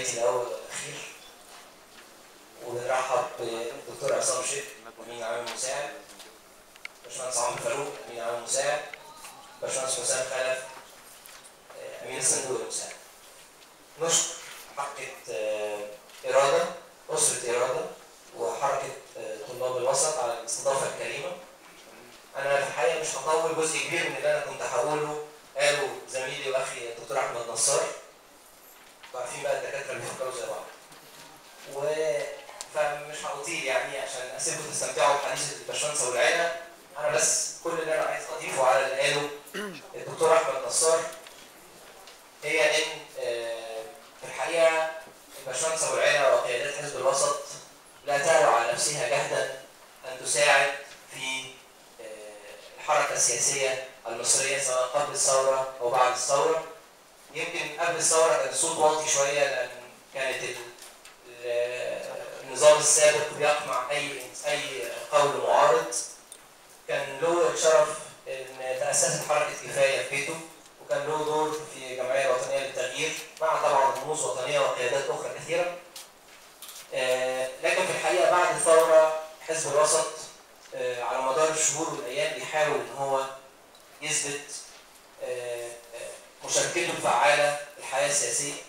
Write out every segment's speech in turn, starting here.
بيتي الاول والاخير، وبنرحب بالدكتور عصام شيخ امين عام مساعد، باشمهندس عمرو فاروق امين عام مساعد، باشمهندس حسام خلف امين الصندوق المساعد. نشكر حركه اراده، اسره اراده، وحركه طلاب الوسط على الاستضافه الكريمه. انا في الحقيقه مش هطول، جزء كبير من اللي انا كنت هقوله قالوا زميلي واخي الدكتور احمد نصار. عارفين بقى الدكاتره بيفكروا زي بعض. فمش هطيل يعني عشان اسيبكم تستمتعوا بحديث الباشمهندس والعيله. انا بس كل اللي انا عايز اضيفه على اللي قاله الدكتور احمد نصار هي ان في الحقيقه الباشمهندس والعيله وقيادات حزب الوسط لا تعلو على نفسها جهدا ان تساعد في الحركه السياسيه المصريه سواء قبل الثوره او بعد الثوره. يمكن قبل الثوره كان الصوت واطي شويه لان كانت النظام السابق بيقمع اي قول معارض. كان له الشرف ان تاسست حركه كفايه في بيته، وكان له دور في الجمعيه الوطنيه للتغيير مع طبعا رموز وطنيه وقيادات اخرى كثيره. لكن في الحقيقه بعد الثوره حزب الوسط على مدار الشهور والايام بيحاول ان هو يثبت مشاركته الفعاله في الحياه السياسيه.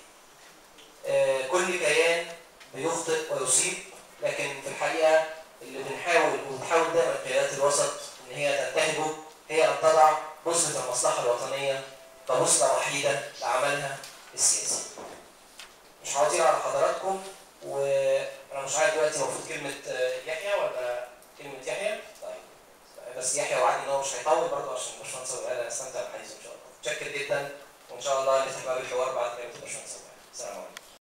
كل كيان بيخطئ ويصيب، لكن في الحقيقه اللي بتحاول دائما قيادات الوسط ان هي تنتهجه هي ان تضع بوصله المصلحه الوطنيه كبوصله وحيده لعملها السياسي. مش هطير على حضراتكم، وانا مش عارف دلوقتي المفروض كلمه يحيى ولا كلمه يحيى؟ طيب بس يحيى وعدني ان هو مش هيطول برضه عشان الباشمهندس استمتع بالحديث ان شاء الله. متشكر جدا، وان شاء الله نفتح باب الحوار بعد كلمه الباشمهندس.